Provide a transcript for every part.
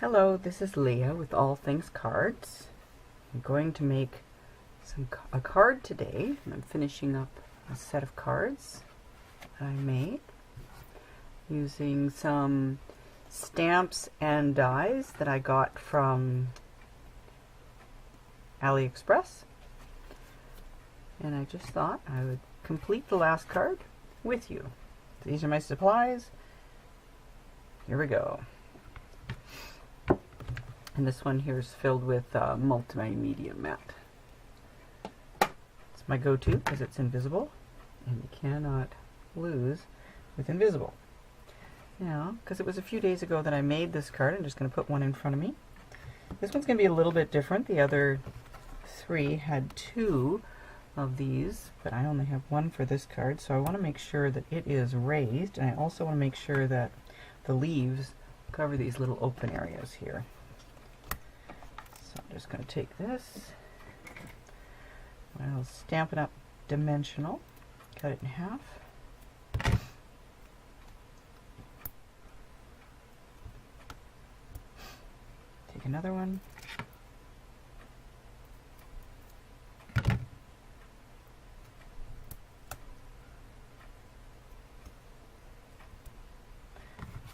Hello, this is Leah with All Things Cards. I'm going to make a card today. I'm finishing up a set of cards that I made using some stamps and dies that I got from AliExpress. And I just thought I would complete the last card with you. These are my supplies. Here we go. And this one here is filled with multimedia mat. It's my go-to because it's invisible, and you cannot lose with invisible. Now, because it was a few days ago that I made this card, I'm just going to put one in front of me. This one's going to be a little bit different. The other three had two of these, but I only have one for this card, so I want to make sure that it is raised, and I also want to make sure that the leaves cover these little open areas here. So I'm just going to take this, I'll stamp it up dimensional, cut it in half. Take another one.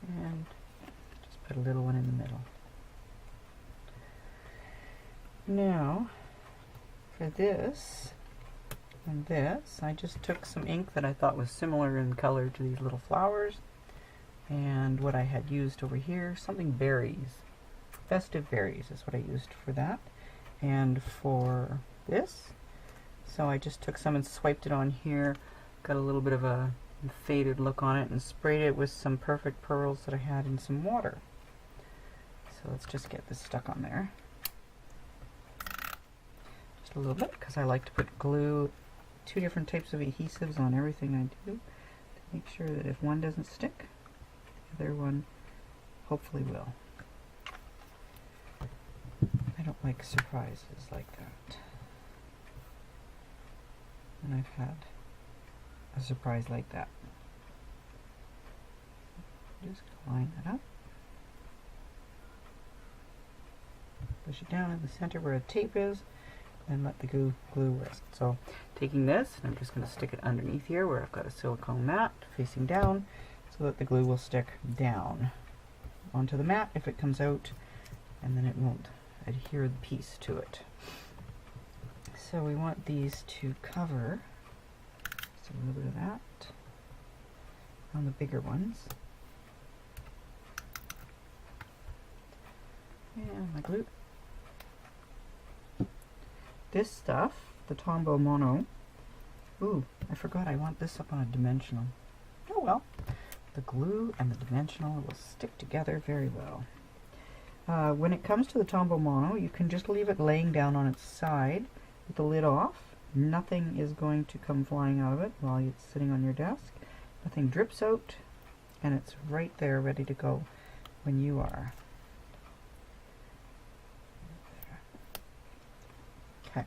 And just put a little one in the middle. Now, for this and this, I just took some ink that I thought was similar in color to these little flowers, and what I had used over here, something berries. Festive berries is what I used for that. And for this, so I just took some and swiped it on here, got a little bit of a faded look on it, and sprayed it with some perfect pearls that I had in some water. So let's just get this stuck on there. Just a little bit, because I like to put glue, two different types of adhesives on everything I do, to make sure that if one doesn't stick, the other one hopefully will. I don't like surprises like that. And I've had a surprise like that. Just line that up. Push it down in the center where the tape is, and let the glue rest. So taking this, and I'm just going to stick it underneath here where I've got a silicone mat facing down, so that the glue will stick down onto the mat if it comes out, and then it won't adhere the piece to it. So we want these to cover just a little bit of that on the bigger ones. And my glue. This stuff, the Tombow Mono, ooh, I forgot I want this up on a dimensional. Oh well, the glue and the dimensional will stick together very well. When it comes to the Tombow Mono, you can just leave it laying down on its side with the lid off. Nothing is going to come flying out of it while it's sitting on your desk. Nothing drips out, and it's right there ready to go when you are. Okay.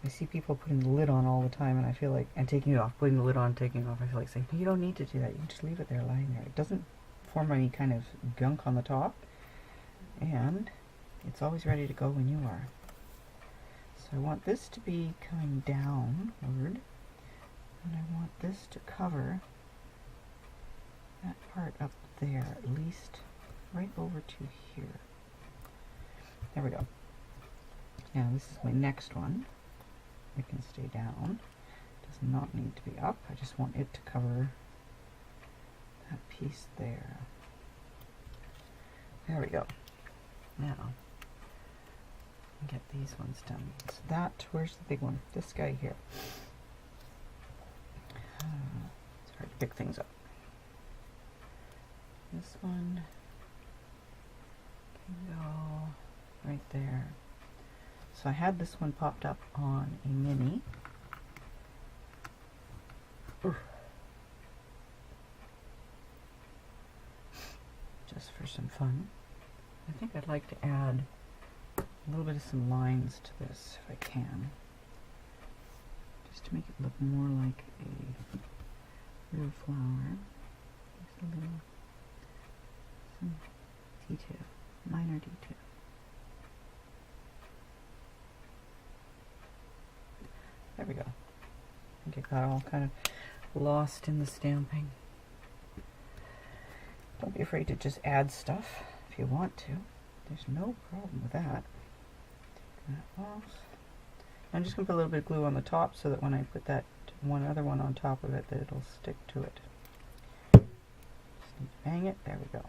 I see people putting the lid on all the time, and I feel like, and taking it off, putting the lid on, taking it off. I feel like saying, no, you don't need to do that. You can just leave it there lying there. It doesn't form any kind of gunk on the top, and it's always ready to go when you are. So I want this to be coming downward, and I want this to cover that part up there, at least right over to here. There we go. Now this is my next one. It can stay down. It does not need to be up. I just want it to cover that piece there. There we go. Now, get these ones done. So that, where's the big one? This guy here. It's hard to pick things up. This one can go right there. So I had this one popped up on a mini. Oof. Just for some fun. I think I'd like to add a little bit of some lines to this if I can, just to make it look more like a real flower. Just a little, some got all kind of lost in the stamping. Don't be afraid to just add stuff if you want to. There's no problem with that. Take that off. I'm just going to put a little bit of glue on the top so that when I put that other one on top of it, that it'll stick to it. Just need to bang it. There we go.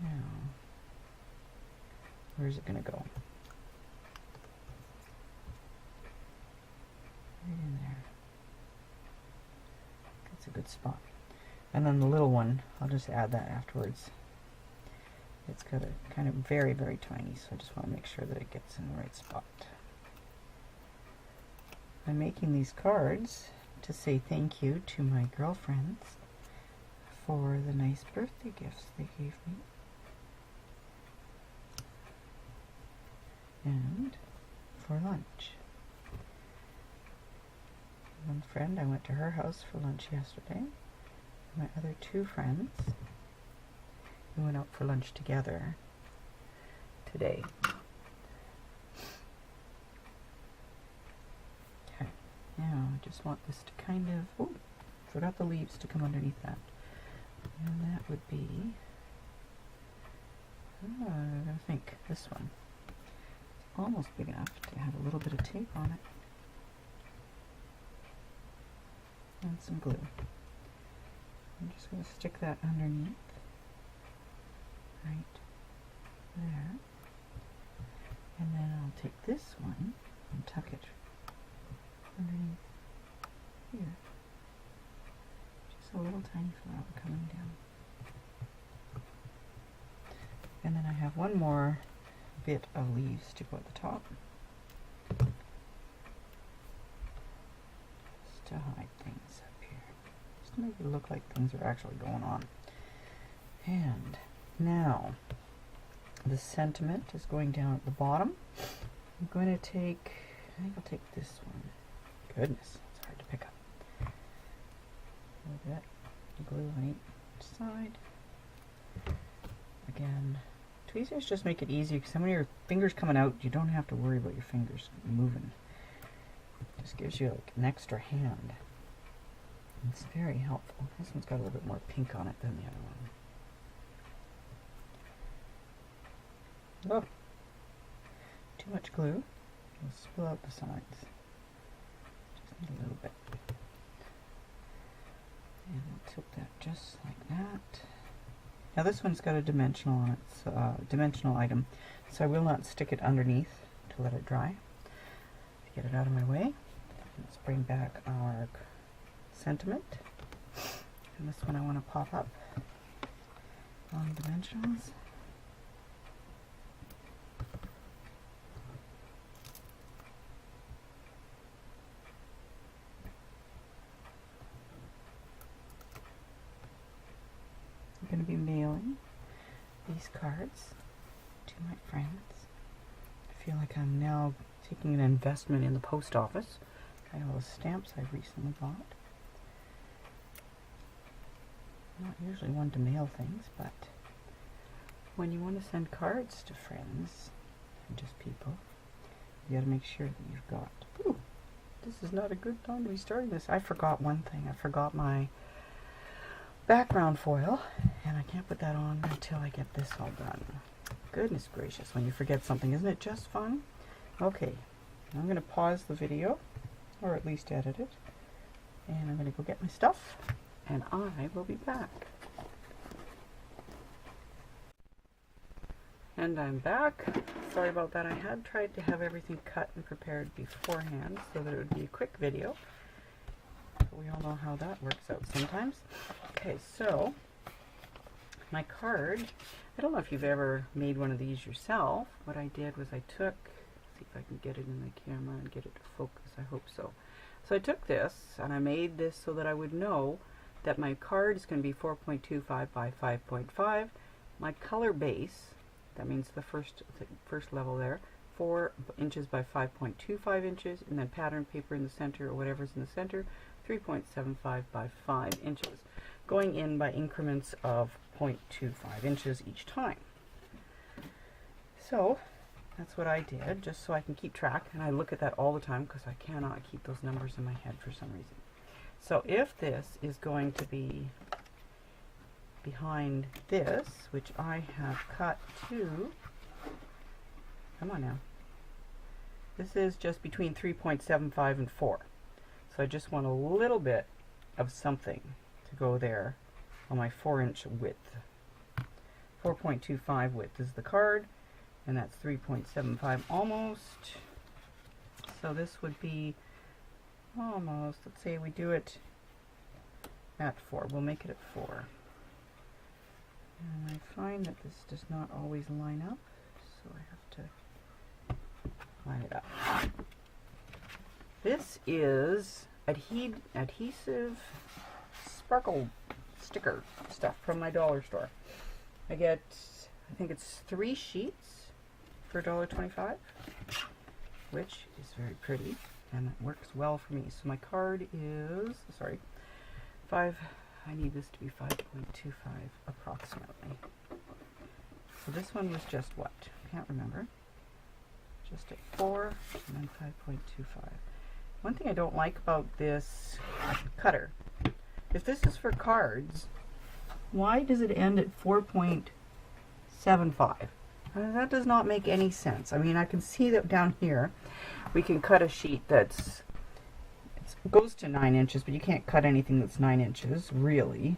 Now, where's it going to go? Right in there. That's a good spot. And then the little one, I'll just add that afterwards. It's got a kind of very, very tiny, so I just want to make sure that it gets in the right spot. I'm making these cards to say thank you to my girlfriends for the nice birthday gifts they gave me. And for lunch. One friend, I went to her house for lunch yesterday. My other two friends, we went out for lunch together today. Okay, now I just want this to kind of, oh, forgot the leaves to come underneath that. And that would be, I gotta think, this one. It's almost big enough to have a little bit of tape on it. And some glue. I'm just going to stick that underneath, right there, and then I'll take this one and tuck it underneath here. Just a little tiny flower coming down. And then I have one more bit of leaves to go at the top, just to hide things up here. To make it look like things are actually going on. And now the sentiment is going down at the bottom. I'm going to take, I think I'll take this one. Goodness, it's hard to pick up. A little bit glue on each side. Again, tweezers just make it easy because when your fingers coming out, you don't have to worry about your fingers moving. It just gives you like an extra hand. It's very helpful. This one's got a little bit more pink on it than the other one. Oh, too much glue. It'll spill out the sides. Just need a little bit. And we'll tilt that just like that. Now this one's got a dimensional on it, dimensional item, so I will not stick it underneath to let it dry. To get it out of my way, let's bring back our sentiment, and this one I want to pop up on dimensionals. I'm going to be mailing these cards to my friends. I feel like I'm now taking an investment in the post office. I have all the stamps I recently bought. Not usually one to mail things, but when you want to send cards to friends and just people, you got to make sure that you've got. Ooh, this is not a good time to be starting this. I forgot one thing. I forgot my background foil, and I can't put that on until I get this all done. Goodness gracious, when you forget something, isn't it just fun? Okay, I'm going to pause the video, or at least edit it, and I'm going to go get my stuff. And I will be back. And I'm back. Sorry about that. I had tried to have everything cut and prepared beforehand so that it would be a quick video. But we all know how that works out sometimes. Okay, so my card, I don't know if you've ever made one of these yourself. What I did was I took, see if I can get it in the camera and get it to focus. I hope so. So I took this and I made this so that I would know that my card is going to be 4.25 by 5.5. My color base, that means the first level there, 4 inches by 5.25 inches, and then pattern paper in the center, or whatever's in the center, 3.75 by 5 inches, going in by increments of 0.25 inches each time. So that's what I did, just so I can keep track. And I look at that all the time because I cannot keep those numbers in my head for some reason. So if this is going to be behind this, which I have cut to, come on now, this is just between 3.75 and 4. So I just want a little bit of something to go there on my 4-inch width. 4.25 width is the card, and that's 3.75 almost. So this would be almost, let's say we do it at 4. We'll make it at 4. And I find that this does not always line up, so I have to line it up. This is adhesive sparkle sticker stuff from my dollar store. I get, I think it's 3 sheets for $1.25, which is very pretty, and it works well for me. So my card is, sorry, I need this to be 5.25 approximately. So this one was just what? Can't remember. Just at 4 and then 5.25. One thing I don't like about this cutter, if this is for cards, why does it end at 4.75? That does not make any sense. I mean, I can see that down here we can cut a sheet that's goes to 9 inches, but you can't cut anything that's 9 inches really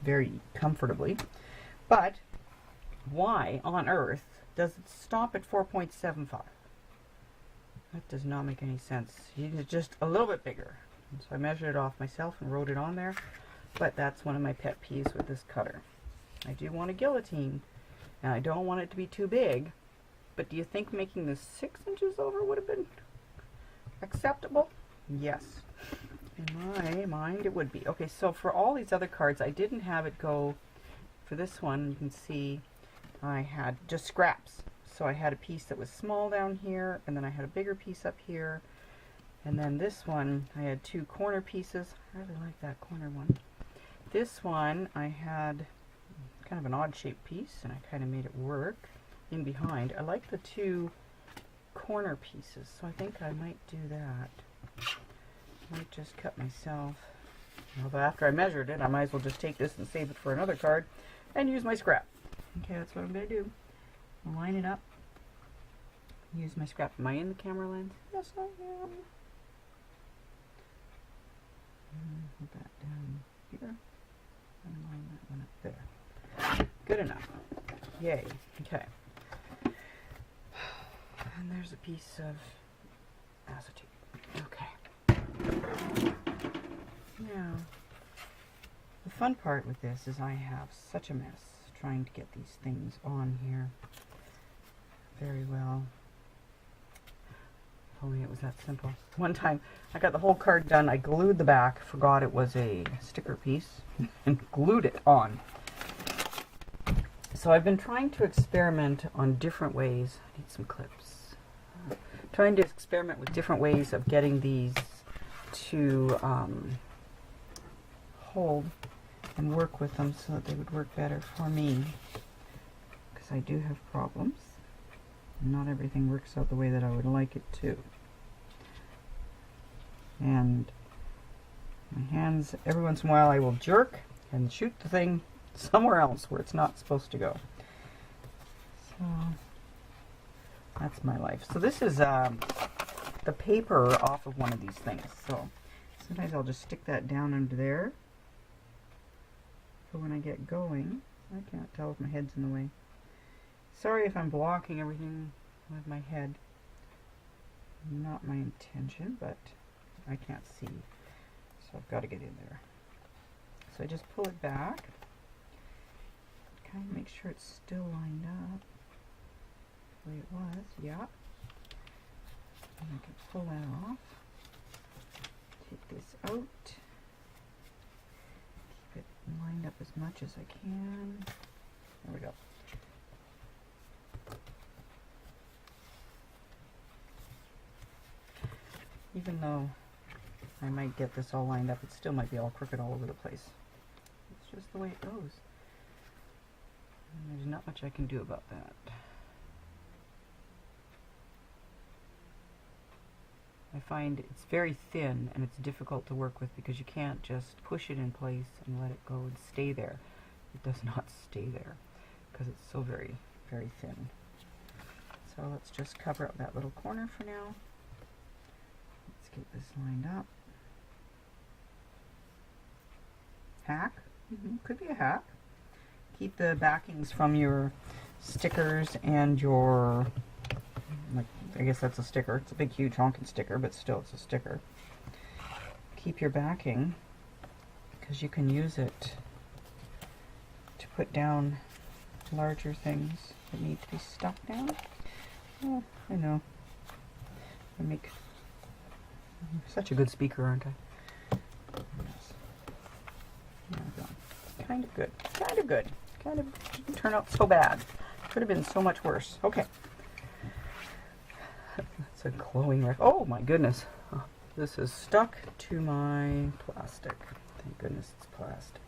very comfortably. But why on earth does it stop at 4.75? That does not make any sense. It's just a little bit bigger. And so I measured it off myself and wrote it on there. But that's one of my pet peeves with this cutter. I do want a guillotine, and I don't want it to be too big. But do you think making this 6 inches over would have been acceptable? Yes. In my mind, it would be. Okay, so for all these other cards, I didn't have it go. For this one, you can see I had just scraps. So I had a piece that was small down here, and then I had a bigger piece up here. And then this one, I had 2 corner pieces. I really like that corner one. This one, I had kind of an odd shaped piece, and I kind of made it work in behind. I like the 2 corner pieces, so I think I might do that. I might just cut myself. Although after I measured it, I might as well just take this and save it for another card and use my scrap. Okay, that's what I'm going to do. I'll line it up. Use my scrap. Am I in the camera lens? Yes, I am. Put that down here. And line that one up there. Good enough. Yay. Okay. And there's a piece of acetate. Okay. Now, the fun part with this is I have such a mess trying to get these things on here very well. If only it was that simple. One time I got the whole card done, I glued the back, forgot it was a sticker piece, and glued it on. So I've been trying to experiment on different ways. I need some clips. Trying to experiment with different ways of getting these to hold and work with them so that they would work better for me, because I do have problems. Not everything works out the way that I would like it to. And my hands, every once in a while I will jerk and shoot the thing somewhere else where it's not supposed to go. So that's my life. So this is the paper off of one of these things. So sometimes I'll just stick that down under there. So when I get going, I can't tell if my head's in the way. Sorry if I'm blocking everything with my head. Not my intention, but I can't see. So I've got to get in there. So I just pull it back. Kind of make sure it's still lined up the way it was. Yeah. And I can pull that off. Take this out. Keep it lined up as much as I can. There we go. Even though I might get this all lined up, it still might be all crooked all over the place. It's just the way it goes. And there's not much I can do about that. I find it's very thin and it's difficult to work with because you can't just push it in place and let it go and stay there. It does not stay there because it's so very, very thin. So let's just cover up that little corner for now. Let's get this lined up. Hack? Could be a hack. Keep the backings from your stickers and your, like, I guess that's a sticker. It's a big, huge honking sticker, but still it's a sticker. Keep your backing because you can use it to put down larger things that need to be stuck down. Oh, I know. I'm such a good speaker, aren't I? Yes. There we go. Kind of good. Kind of good. Kind of didn't turn out so bad. Could have been so much worse. Okay. That's a glowing wreck. Oh my goodness. Oh, this is stuck to my plastic. Thank goodness it's plastic.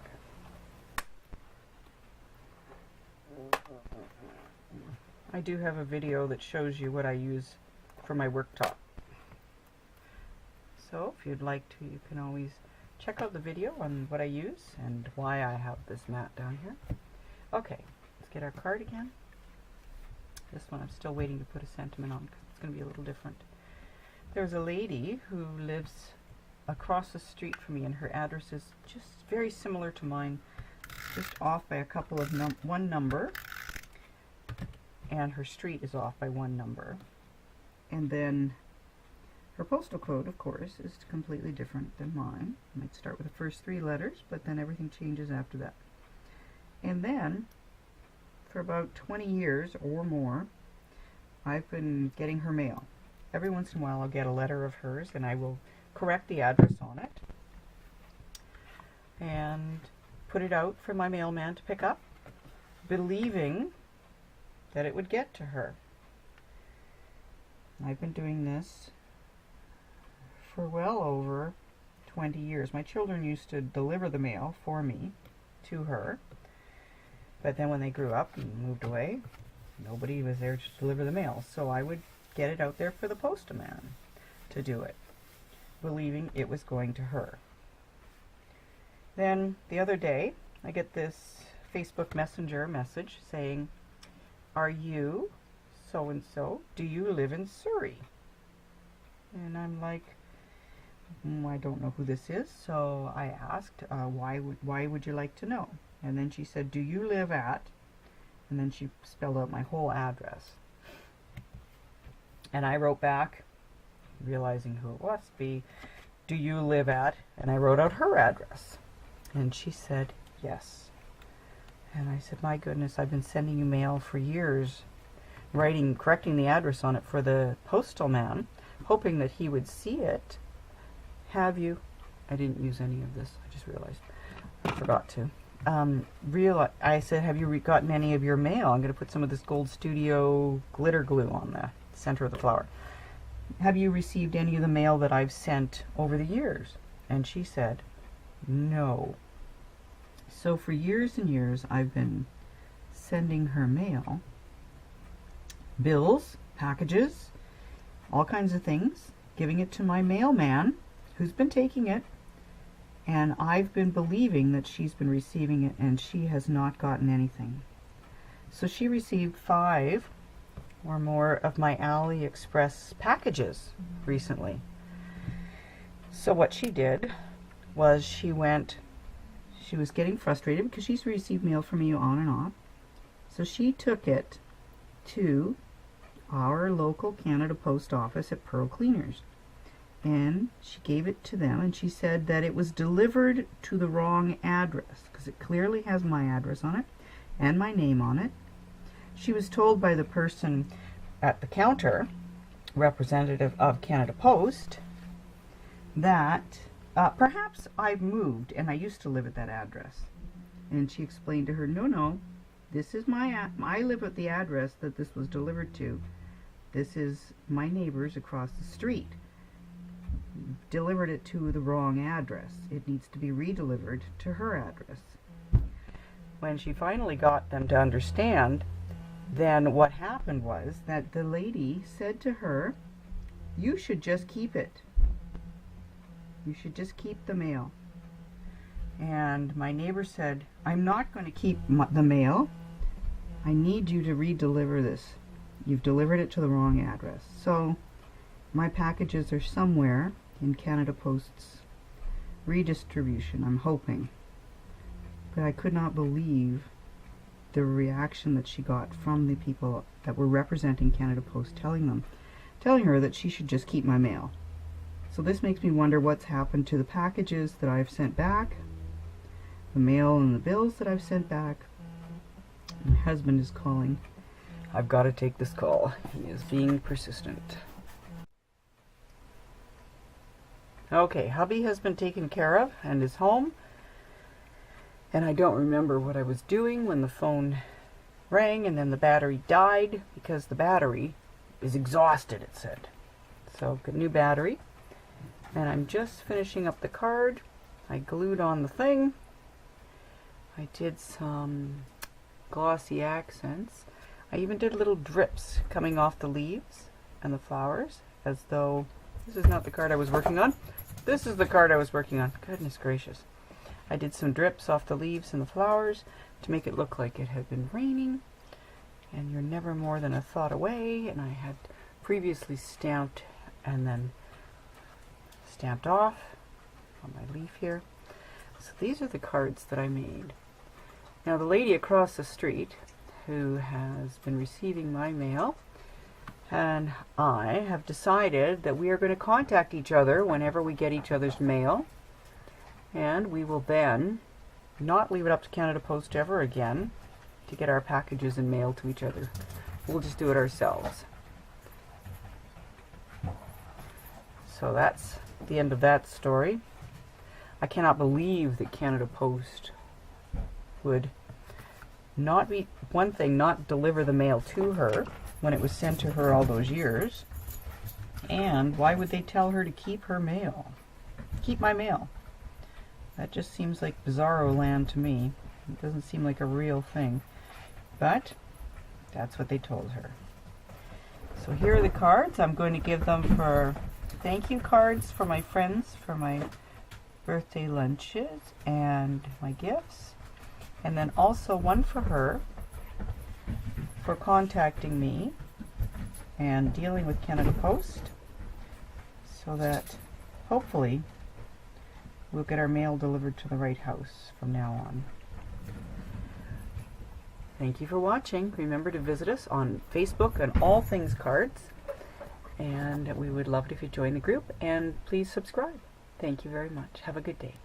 I do have a video that shows you what I use for my worktop. So if you'd like to, you can always check out the video on what I use and why I have this mat down here. Okay, let's get our card again. This one I'm still waiting to put a sentiment on because it's going to be a little different. There's a lady who lives across the street from me and her address is just very similar to mine. It's just off by a couple of one number, and her street is off by one number. And then her postal code, of course, is completely different than mine. It might start with the first 3 letters, but then everything changes after that. And then, for about 20 years or more, I've been getting her mail. Every once in a while I'll get a letter of hers and I will correct the address on it and put it out for my mailman to pick up, believing that it would get to her. I've been doing this for well over 20 years. My children used to deliver the mail for me to her, but then when they grew up and moved away, nobody was there to deliver the mail, so I would get it out there for the postman to do it, believing it was going to her. Then the other day I get this Facebook Messenger message saying, "Are you so and so? Do you live in Surrey?" And I'm like, I don't know who this is, so I asked, why would you like to know? And then she said, "Do you live at," and then she spelled out my whole address. And I wrote back, realizing who it must be, "Do you live at," and I wrote out her address. And she said, "Yes." And I said, "My goodness, I've been sending you mail for years, correcting the address on it for the postal man, hoping that he would see it. Have you?" I didn't use any of this. I just realized. I forgot to. I said, "Have you gotten any of your mail?" I'm going to put some of this Gold Studio glitter glue on the center of the flower. "Have you received any of the mail that I've sent over the years?" And she said, "No." So for years and years, I've been sending her mail, bills, packages, all kinds of things, giving it to my mailman, who's been taking it, and I've been believing that she's been receiving it, and she has not gotten anything. So she received 5 or more of my AliExpress packages recently. So what she did was she was getting frustrated because she's received mail from me on and off. So she took it to our local Canada Post office at Pearl Cleaners. And she gave it to them, and she said that it was delivered to the wrong address because it clearly has my address on it and my name on it. She was told by the person at the counter, representative of Canada Post, that perhaps I've moved and I used to live at that address. And she explained to her, no, this is I live at the address that this was delivered to. This is my neighbors across the street. Delivered it to the wrong address. It needs to be redelivered to her address. When she finally got them to understand, then what happened was that the lady said to her, You should just keep it. You should just keep the mail. And my neighbor said, I'm not going to keep the mail. I need you to re-deliver this. You've delivered it to the wrong address. So my packages are somewhere in Canada Post's redistribution, I'm hoping. But I could not believe the reaction that she got from the people that were representing Canada Post, telling her that she should just keep my mail. So this makes me wonder what's happened to the packages that I've sent back, the mail and the bills that I've sent back. My husband is calling. I've got to take this call. He is being persistent. Okay, hubby has been taken care of and is home. And I don't remember what I was doing when the phone rang and then the battery died because the battery is exhausted, it said. So, got a new battery. And I'm just finishing up the card. I glued on the thing. I did some glossy accents. I even did little drips coming off the leaves and the flowers, as though this is not the card I was working on. This is the card I was working on. Goodness gracious. I did some drips off the leaves and the flowers to make it look like it had been raining. And you're never more than a thought away. And I had previously stamped and then stamped off on my leaf here. So these are the cards that I made. Now the lady across the street who has been receiving my mail and I have decided that we are going to contact each other whenever we get each other's mail, and we will then not leave it up to Canada Post ever again to get our packages and mail to each other. We'll just do it ourselves. So that's the end of that story. I cannot believe that Canada Post would not be, one thing, not deliver the mail to her when it was sent to her all those years. And why would they tell her to keep her mail? Keep my mail. That just seems like bizarro land to me. It doesn't seem like a real thing. But that's what they told her. So here are the cards. I'm going to give them for thank you cards for my friends for my birthday lunches and my gifts. And then also one for her for contacting me and dealing with Canada Post, so that hopefully we'll get our mail delivered to the right house from now on. Thank you for watching. Remember to visit us on Facebook on All Things Cards, and we would love it if you join the group, and please subscribe. Thank you very much. Have a good day.